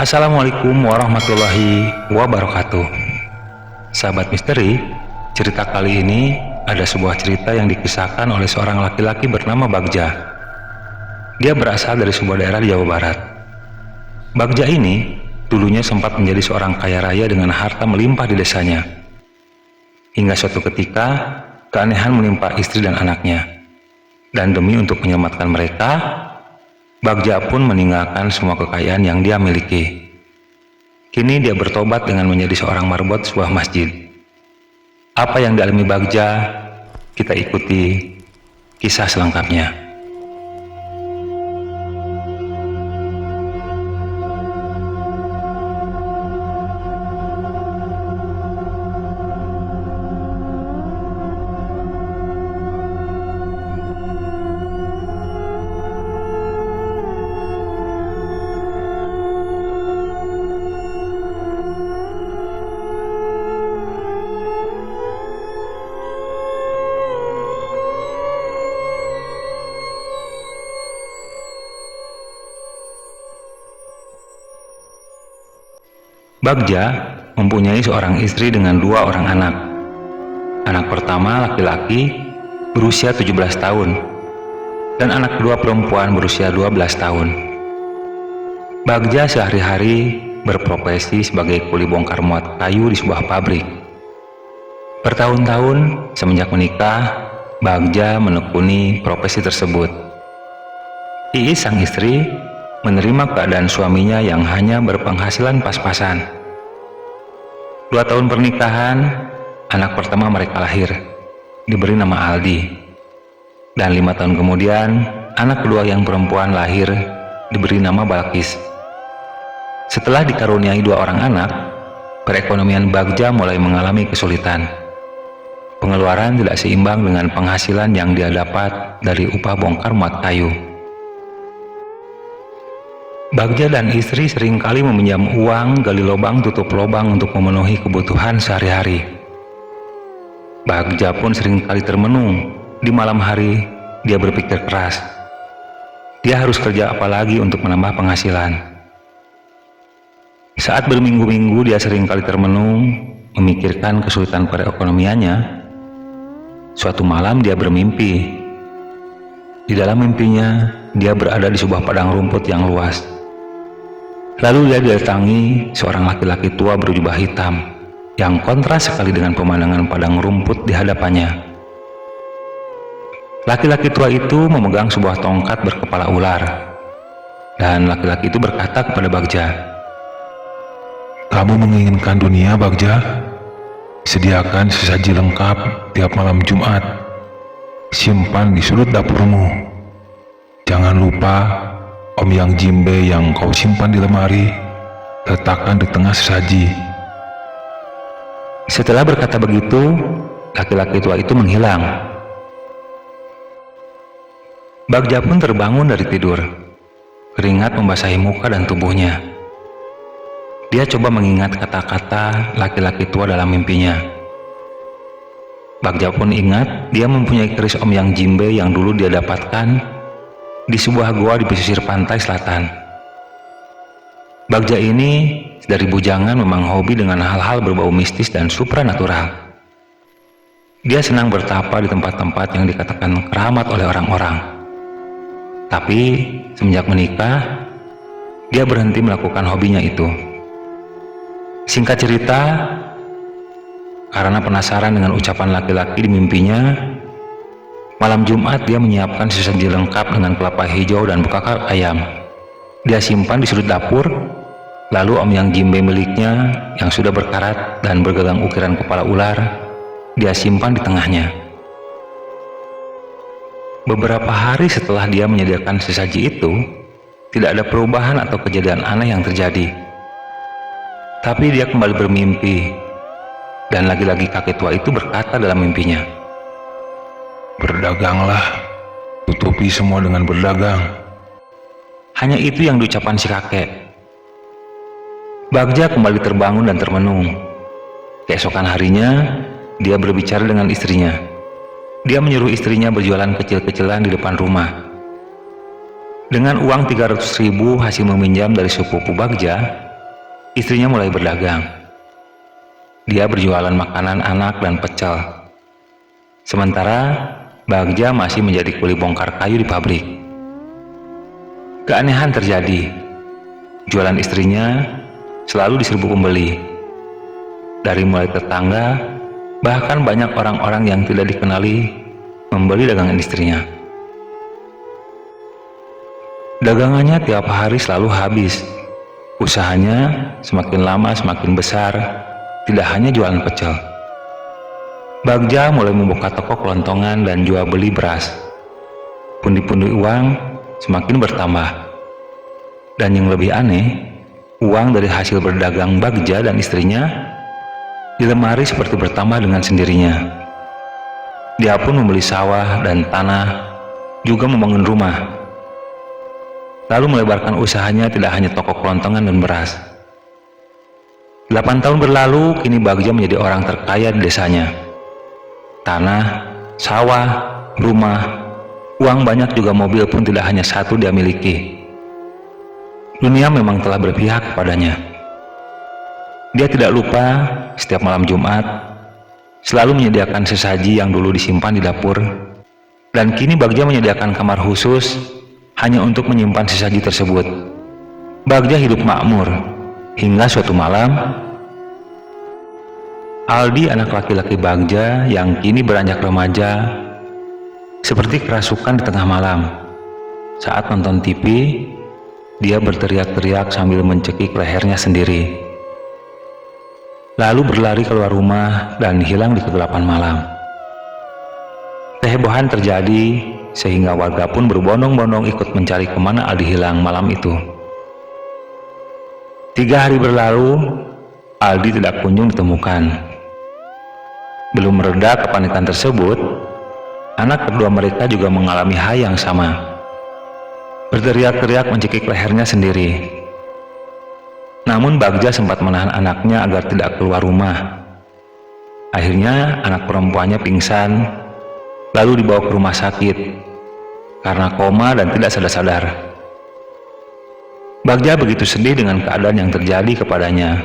Assalamualaikum warahmatullahi wabarakatuh. Sahabat misteri, cerita kali ini ada sebuah cerita yang dikisahkan oleh seorang laki-laki bernama Bagja. Dia berasal dari sebuah daerah di Jawa Barat. Bagja ini dulunya sempat menjadi seorang kaya raya dengan harta melimpah di desanya. Hingga suatu ketika, keanehan menimpa istri dan anaknya. Dan demi untuk menyelamatkan mereka, Bagja pun meninggalkan semua kekayaan yang dia miliki. Kini dia bertobat dengan menjadi seorang marbot sebuah masjid. Apa yang dialami Bagja? Kita ikuti kisah selengkapnya. Bagja mempunyai seorang istri dengan 2 orang anak. Anak pertama laki-laki berusia 17 tahun dan anak kedua perempuan berusia 12 tahun. Bagja sehari-hari berprofesi sebagai kuli bongkar muat kayu di sebuah pabrik. Bertahun-tahun semenjak menikah, Bagja menekuni profesi tersebut. Iis sang istri menerima keadaan suaminya yang hanya berpenghasilan pas-pasan. 2 tahun pernikahan, anak pertama mereka lahir, diberi nama Aldi. Dan 5 tahun kemudian, anak kedua yang perempuan lahir, diberi nama Balkis. Setelah dikaruniai 2 orang anak, perekonomian Bagja mulai mengalami kesulitan. Pengeluaran tidak seimbang dengan penghasilan yang dia dapat dari upah bongkar muat kayu. Bagja dan istri seringkali meminjam uang, gali lubang tutup lubang untuk memenuhi kebutuhan sehari-hari. Bagja pun seringkali termenung. Di malam hari, dia berpikir keras. Dia harus kerja apa lagi untuk menambah penghasilan. Saat berminggu-minggu dia seringkali termenung, memikirkan kesulitan perekonomiannya. Suatu malam dia bermimpi. Di dalam mimpinya, dia berada di sebuah padang rumput yang luas. Lalu dia didatangi seorang laki-laki tua berjubah hitam yang kontras sekali dengan pemandangan padang rumput di hadapannya. Laki-laki tua itu memegang sebuah tongkat berkepala ular, dan laki-laki itu berkata kepada Bagja, "Kamu menginginkan dunia, Bagja? Sediakan sesaji lengkap tiap malam Jumat. Simpan di sudut dapurmu. Jangan lupa Om Yang Jimbe yang kau simpan di lemari, letakkan di tengah sesaji." Setelah berkata begitu, laki-laki tua itu menghilang. Bagja pun terbangun dari tidur. Keringat membasahi muka dan tubuhnya. Dia coba mengingat kata-kata laki-laki tua dalam mimpinya. Bagja pun ingat dia mempunyai keris Om Yang Jimbe yang dulu dia dapatkan di sebuah gua di pesisir pantai selatan. Bagja ini dari bujangan memang hobi dengan hal-hal berbau mistis dan supranatural. Dia senang bertapa di tempat-tempat yang dikatakan keramat oleh orang-orang. Tapi semenjak menikah, dia berhenti melakukan hobinya itu. Singkat cerita, karena penasaran dengan ucapan laki-laki di mimpinya, malam Jumat dia menyiapkan sesaji lengkap dengan kelapa hijau dan bekakar ayam. Dia simpan di sudut dapur, lalu Om Yang Jimbe miliknya yang sudah berkarat dan bergagang ukiran kepala ular, dia simpan di tengahnya. Beberapa hari setelah dia menyediakan sesaji itu, tidak ada perubahan atau kejadian aneh yang terjadi. Tapi dia kembali bermimpi, dan lagi-lagi kakek tua itu berkata dalam mimpinya, "Berdaganglah, tutupi semua dengan berdagang." Hanya itu yang diucapkan si kakek. Bagja kembali terbangun dan termenung. Keesokan harinya, dia berbicara dengan istrinya. Dia menyuruh istrinya berjualan kecil-kecilan di depan rumah. Dengan uang 300.000 hasil meminjam dari sepupu Bagja, istrinya mulai berdagang. Dia berjualan makanan anak dan pecel. Sementara Bagja masih menjadi kuli bongkar kayu di pabrik. Keanehan terjadi. Jualan istrinya selalu diserbu pembeli. Dari mulai tetangga, bahkan banyak orang-orang yang tidak dikenali membeli dagangan istrinya. Dagangannya tiap hari selalu habis. Usahanya semakin lama semakin besar, tidak hanya jualan pecel. Bagja mulai membuka toko kelontongan dan jual beli beras. Pundi-pundi uang semakin bertambah. Dan yang lebih aneh, uang dari hasil berdagang Bagja dan istrinya di lemari seperti bertambah dengan sendirinya. Dia pun membeli sawah dan tanah, juga membangun rumah. Lalu melebarkan usahanya tidak hanya toko kelontongan dan beras. 8 tahun berlalu, kini Bagja menjadi orang terkaya di desanya. Tanah, sawah, rumah, uang banyak juga mobil pun tidak hanya satu dia miliki. Dunia memang telah berpihak kepadanya. Dia tidak lupa setiap malam Jumat selalu menyediakan sesaji yang dulu disimpan di dapur, dan kini Bagja menyediakan kamar khusus hanya untuk menyimpan sesaji tersebut. Bagja hidup makmur hingga suatu malam Aldi, anak laki-laki Bagja yang kini beranjak remaja, seperti kerasukan di tengah malam. Saat nonton TV, dia berteriak-teriak sambil mencekik lehernya sendiri. Lalu berlari keluar rumah dan hilang di kegelapan malam. Kehebohan terjadi sehingga warga pun berbondong-bondong ikut mencari kemana Aldi hilang malam itu. 3 hari berlalu, Aldi tidak kunjung ditemukan. Belum mereda kepanikan tersebut, anak kedua mereka juga mengalami hal yang sama. Berteriak-teriak mencekik lehernya sendiri. Namun Bagja sempat menahan anaknya agar tidak keluar rumah. Akhirnya anak perempuannya pingsan, lalu dibawa ke rumah sakit karena koma dan tidak sadar-sadar. Bagja begitu sedih dengan keadaan yang terjadi kepadanya.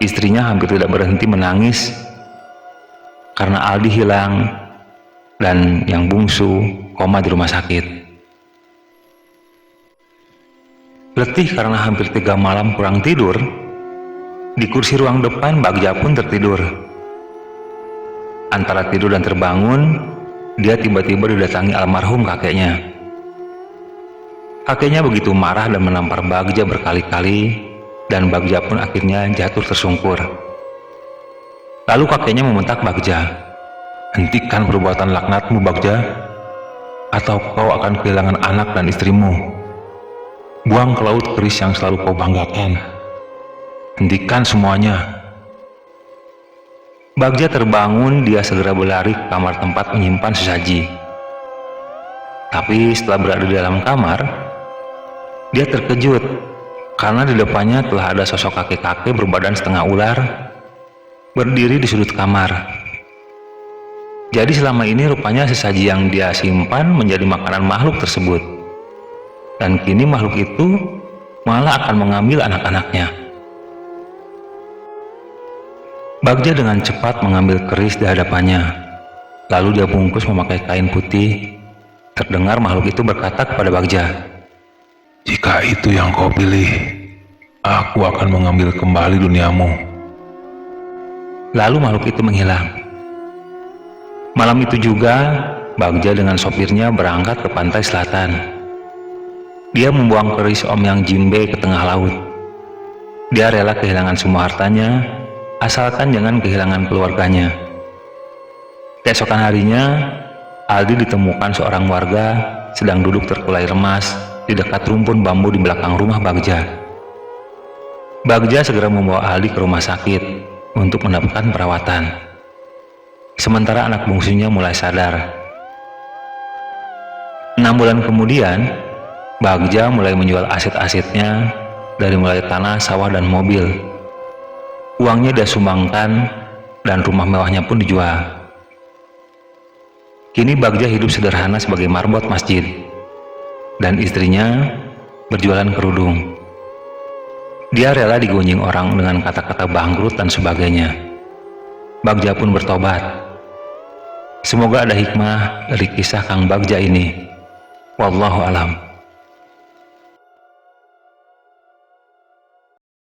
Istrinya hampir tidak berhenti menangis karena Aldi hilang dan yang bungsu koma di rumah sakit. Letih karena hampir 3 malam kurang tidur, di kursi ruang depan Bagja pun tertidur. Antara tidur dan terbangun, dia tiba-tiba didatangi almarhum kakeknya. Kakeknya begitu marah dan menampar Bagja berkali-kali, dan Bagja pun akhirnya jatuh tersungkur. Lalu kakeknya membentak Bagja, "Hentikan perbuatan laknatmu, Bagja, atau kau akan kehilangan anak dan istrimu. Buang ke laut keris yang selalu kau banggakan. Hentikan semuanya." Bagja terbangun, dia segera berlari ke kamar tempat menyimpan sesaji. Tapi setelah berada di dalam kamar, dia terkejut karena di depannya telah ada sosok kakek-kakek berbadan setengah ular berdiri di sudut kamar. Jadi selama ini rupanya sesaji yang dia simpan menjadi makanan makhluk tersebut. Dan kini makhluk itu malah akan mengambil anak-anaknya. Bagja dengan cepat mengambil keris di hadapannya. Lalu dia bungkus memakai kain putih. Terdengar makhluk itu berkata kepada Bagja, Jika itu yang kau pilih, aku akan mengambil kembali duniamu. Lalu makhluk itu menghilang. Malam itu juga, Bagja dengan sopirnya berangkat ke pantai selatan. Dia membuang keris Om Yang Jimbe ke tengah laut. Dia rela kehilangan semua hartanya, asalkan jangan kehilangan keluarganya. Keesokan harinya, Aldi ditemukan seorang warga sedang duduk terkulai lemas di dekat rumpun bambu di belakang rumah Bagja. Bagja segera membawa Aldi ke rumah sakit untuk mendapatkan perawatan. Sementara anak bungsunya mulai sadar. 6 bulan kemudian, Bagja mulai menjual aset-asetnya dari mulai tanah, sawah, dan mobil. Uangnya dia sumbangkan dan rumah mewahnya pun dijual. Kini Bagja hidup sederhana sebagai marbot masjid dan istrinya berjualan kerudung. Dia rela digunjing orang dengan kata-kata bangkrut dan sebagainya. Bagja pun bertobat. Semoga ada hikmah dari kisah Kang Bagja ini. Wallahu alam.